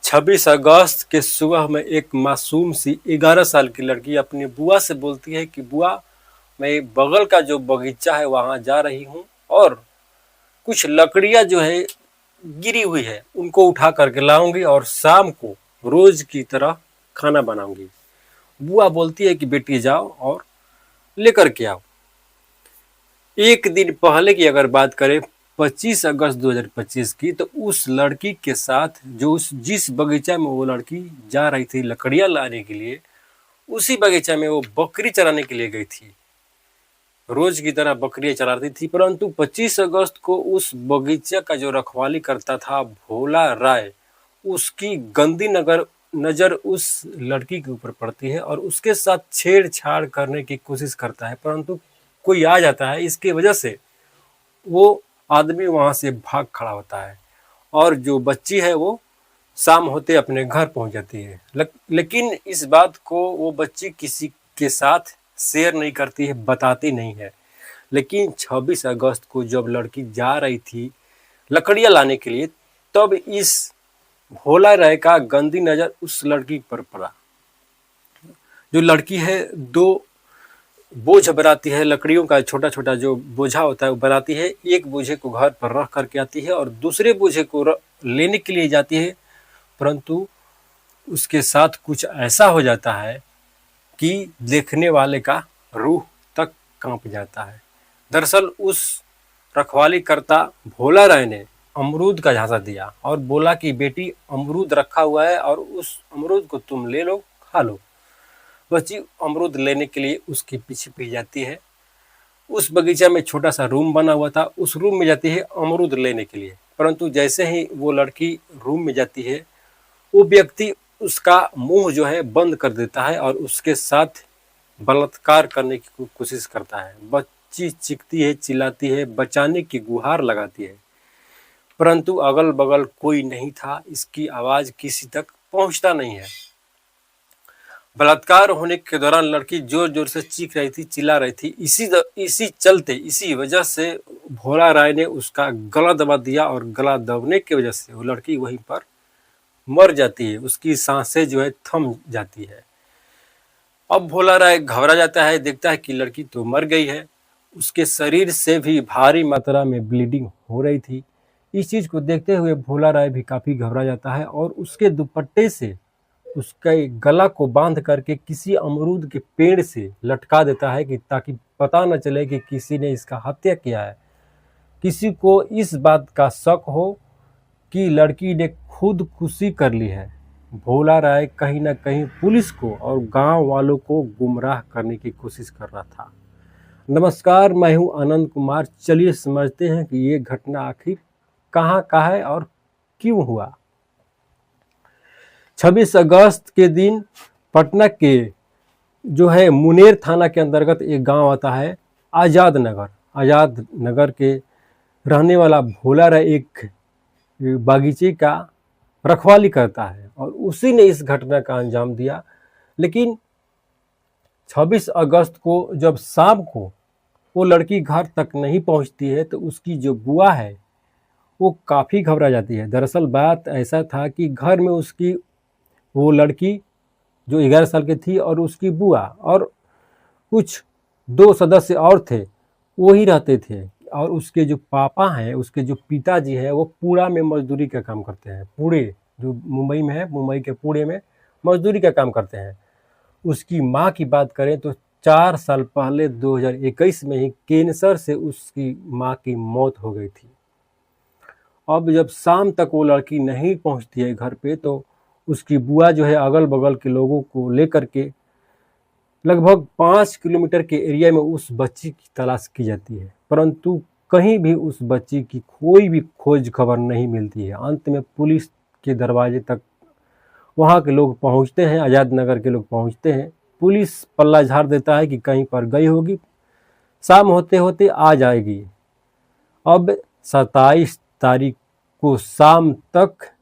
26 अगस्त के सुबह में एक मासूम सी 11 साल की लड़की अपनी बुआ से बोलती है कि बुआ, मैं बगल का जो बगीचा है वहां जा रही हूँ और कुछ लकड़ियां जो है गिरी हुई है उनको उठा करके लाऊंगी और शाम को रोज की तरह खाना बनाऊंगी। बुआ बोलती है कि बेटी जाओ और लेकर के आओ। एक दिन पहले की अगर बात करें 25 अगस्त 2025 की, तो उस लड़की के साथ जो उस जिस बगीचा में वो लड़की जा रही थी लकड़ियां लाने के लिए, उसी बगीचा में वो बकरी चराने के लिए गई थी। रोज की तरह बकरियां चराती थी, परंतु 25 अगस्त को उस बगीचा का जो रखवाली करता था भोला राय, उसकी गंदी नजर उस लड़की के ऊपर पड़ती है और उसके साथ छेड़छाड़ करने की कोशिश करता है, परंतु कोई आ जाता है। इसकी वजह से वो आदमी वहां से भाग खड़ा होता है और जो बच्ची है वो शाम होते अपने घर पहुंच जाती है। लेकिन इस बात को वो बच्ची किसी के साथ शेयर नहीं करती है, बताती नहीं है। लेकिन 26 अगस्त को जब लड़की जा रही थी लकड़ियां लाने के लिए, तब इस भोला राय का गंदी नजर उस लड़की पर पड़ा। जो लड़की है दो बोझ बनाती है, लकड़ियों का छोटा छोटा जो बोझा होता है वो बनाती है। एक बोझे को घर पर रख करके आती है और दूसरे बोझे को लेने के लिए जाती है, परंतु उसके साथ कुछ ऐसा हो जाता है कि देखने वाले का रूह तक कांप जाता है। दरअसल उस रखवाली करता भोला राय ने अमरूद का झांसा दिया और बोला कि बेटी अमरूद रखा हुआ है और उस अमरूद को तुम ले लो, खा लो। बच्ची अमरूद लेने के लिए उसके पीछे पड़ जाती है। उस बगीचा में छोटा सा रूम बना हुआ था, उस रूम में जाती है अमरूद लेने के लिए, परंतु जैसे ही वो लड़की रूम में जाती है वो व्यक्ति उसका मुंह जो है बंद कर देता है और उसके साथ बलात्कार करने की कोशिश करता है। बच्ची चीखती है, चिल्लाती है, बचाने की गुहार लगाती है, परंतु अगल बगल कोई नहीं था, इसकी आवाज किसी तक पहुंचता नहीं है। बलात्कार होने के दौरान लड़की जोर जोर से चीख रही थी, चिल्ला रही थी। इसी वजह से भोला राय ने उसका गला दबा दिया और गला दबने की वजह से वो लड़की वहीं पर मर जाती है, उसकी सांसें जो है थम जाती है। अब भोला राय घबरा जाता है, देखता है कि लड़की तो मर गई है। उसके शरीर से भी भारी मात्रा में ब्लीडिंग हो रही थी। इस चीज को देखते हुए भोला राय भी काफी घबरा जाता है और उसके दुपट्टे से उसके गला को बांध करके किसी अमरूद के पेड़ से लटका देता है कि ताकि पता न चले कि किसी ने इसका हत्या किया है। किसी को इस बात का शक हो कि लड़की ने खुदकुशी कर ली है। भोला राय कहीं ना कहीं पुलिस को और गांव वालों को गुमराह करने की कोशिश कर रहा था। नमस्कार, मैं हूं आनंद कुमार। चलिए समझते हैं कि ये घटना आखिर कहां का है और क्यों हुआ। 26 अगस्त के दिन पटना के जो है मुनेर थाना के अंतर्गत एक गांव आता है आजाद नगर। आजाद नगर के रहने वाला भोला राय एक बागीचे का रखवाली करता है और उसी ने इस घटना का अंजाम दिया। लेकिन 26 अगस्त को जब शाम को वो लड़की घर तक नहीं पहुंचती है तो उसकी जो बुआ है वो काफ़ी घबरा जाती है। दरअसल बात ऐसा था कि घर में उसकी वो लड़की जो 11 साल की थी और उसकी बुआ और कुछ 2 सदस्य और थे, वो ही रहते थे। और उसके जो पापा हैं, उसके जो पिताजी हैं, वो पुणे में मजदूरी का काम करते हैं। पुणे जो मुंबई में है, मुंबई के पुणे में मजदूरी का काम करते हैं। उसकी माँ की बात करें तो 4 साल पहले 2021 में ही कैंसर से उसकी माँ की मौत हो गई थी। अब जब शाम तक वो लड़की नहीं पहुंचती है घर पे तो उसकी बुआ जो है अगल बगल के लोगों को लेकर के लगभग 5 किलोमीटर के एरिया में उस बच्ची की तलाश की जाती है, परंतु कहीं भी उस बच्ची की कोई भी खोज खबर नहीं मिलती है। अंत में पुलिस के दरवाजे तक वहाँ के लोग पहुँचते हैं, आज़ाद नगर के लोग पहुँचते हैं। पुलिस पल्ला झाड़ देता है कि कहीं पर गई होगी, शाम होते होते आ जाएगी। अब 27 तारीख को शाम तक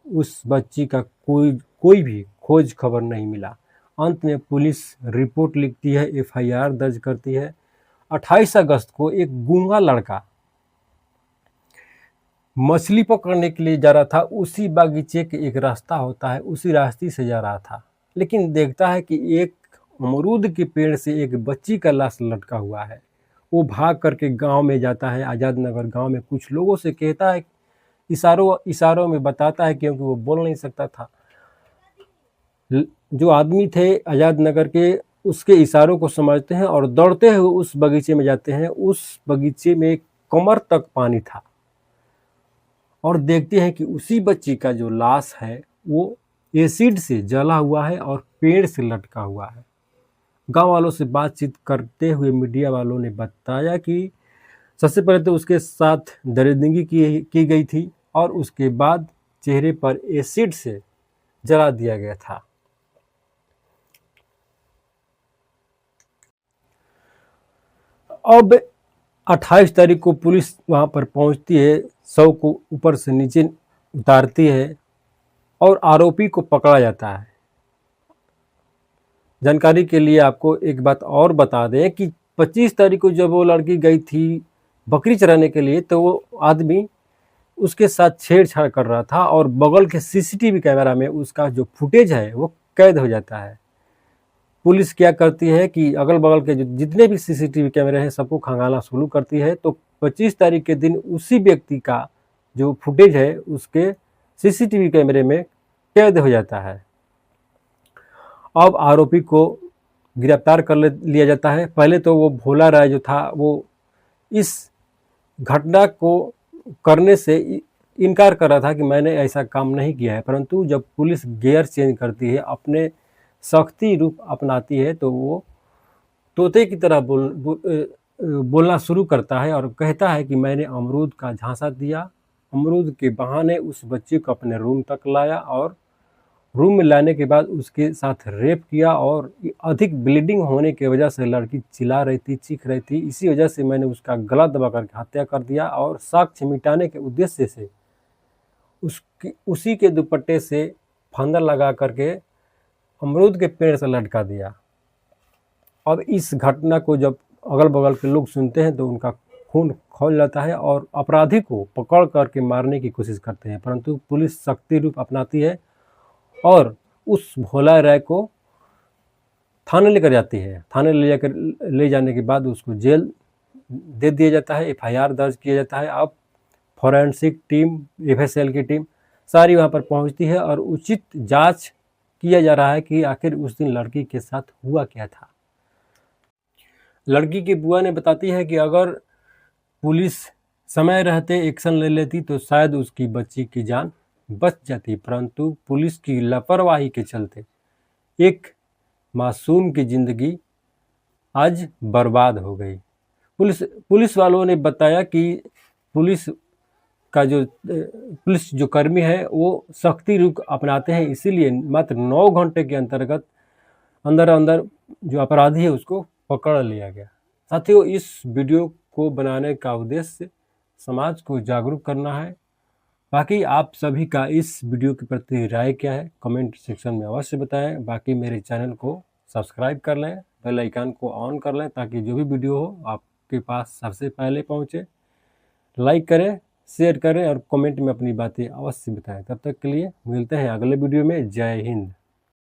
उस बच्ची का कोई भी खोज खबर नहीं मिला। अंत में पुलिस रिपोर्ट लिखती है, एफआईआर दर्ज करती है। 28 अगस्त को एक गूंगा लड़का मछली पकड़ने के लिए जा रहा था। उसी बागीचे के एक रास्ता होता है, उसी रास्ते से जा रहा था, लेकिन देखता है कि एक अमरूद के पेड़ से एक बच्ची का लाश लटका हुआ है। वो भाग करके गांव में जाता है, आज़ाद नगर गांव में कुछ लोगों से कहता है, इशारों में बताता है, क्योंकि वो बोल नहीं सकता था। जो आदमी थे आज़ाद नगर के, उसके इशारों को समझते हैं और दौड़ते हुए उस बगीचे में जाते हैं। उस बगीचे में कमर तक पानी था और देखते हैं कि उसी बच्ची का जो लाश है वो एसिड से जला हुआ है और पेड़ से लटका हुआ है। गांव वालों से बातचीत करते हुए मीडिया वालों ने बताया कि सबसे पहले तो उसके साथ दरिंदगी की गई थी और उसके बाद चेहरे पर एसिड से जला दिया गया था। अब 28 तारीख को पुलिस वहां पर पहुंचती है, शव को ऊपर से नीचे उतारती है और आरोपी को पकड़ा जाता है। जानकारी के लिए आपको एक बात और बता दें कि 25 तारीख को जब वो लड़की गई थी बकरी चराने के लिए, तो वो आदमी उसके साथ छेड़छाड़ कर रहा था और बगल के सीसीटीवी कैमरा में उसका जो फुटेज है वो कैद हो जाता है। पुलिस क्या करती है कि अगल बगल के जितने भी सीसीटीवी कैमरे हैं सबको खंगालना शुरू करती है। तो 25 तारीख के दिन उसी व्यक्ति का जो फुटेज है उसके सीसीटीवी कैमरे में कैद हो जाता है। अब आरोपी को गिरफ्तार कर लिया जाता है। पहले तो वो भोला राय जो था वो इस घटना को करने से इनकार कर रहा था कि मैंने ऐसा काम नहीं किया है, परंतु जब पुलिस गियर चेंज करती है, अपने सख्ती रूप अपनाती है, तो वो तोते की तरह बोलना शुरू करता है और कहता है कि मैंने अमरूद का झांसा दिया, अमरूद के बहाने उस बच्चे को अपने रूम तक लाया और रूम में लाने के बाद उसके साथ रेप किया और अधिक ब्लीडिंग होने की वजह से लड़की चिल्ला रही थी, चीख रही थी, इसी वजह से मैंने उसका गला दबा करके हत्या कर दिया और साक्ष्य मिटाने के उद्देश्य से उसी के दुपट्टे से फंदा लगा करके अमरूद के पेड़ से लटका दिया। अब इस घटना को जब अगल बगल के लोग सुनते हैं तो उनका खून खौल जाता है और अपराधी को पकड़ करके मारने की कोशिश करते हैं, परंतु पुलिस सख्ती रूप अपनाती है और उस भोला राय को थाने लेकर जाती है। थाने ले जाने के बाद उसको जेल दे दिया जाता है, FIR दर्ज किया जाता है। अब फॉरेंसिक टीम, FSL की टीम सारी वहाँ पर पहुँचती है और उचित जांच किया जा रहा है कि आखिर उस दिन लड़की के साथ हुआ क्या था। लड़की की बुआ ने बताती है कि अगर पुलिस समय रहते एक्शन ले लेती तो शायद उसकी बच्ची की जान बच जाती, परंतु पुलिस की लापरवाही के चलते एक मासूम की जिंदगी आज बर्बाद हो गई। पुलिस वालों ने बताया कि पुलिस जो कर्मी है वो सख्ती रूप अपनाते हैं, इसीलिए मात्र 9 घंटे के अंदर जो अपराधी है उसको पकड़ लिया गया। साथियों, इस वीडियो को बनाने का उद्देश्य समाज को जागरूक करना है। बाकी आप सभी का इस वीडियो के प्रति राय क्या है कमेंट सेक्शन में अवश्य बताएं। बाकी मेरे चैनल को सब्सक्राइब कर लें, बेल आइकन को ऑन कर लें ताकि जो भी वीडियो हो आपके पास सबसे पहले पहुंचे। लाइक करें, शेयर करें और कमेंट में अपनी बातें अवश्य बताएं। तब तक के लिए मिलते हैं अगले वीडियो में। जय हिंद।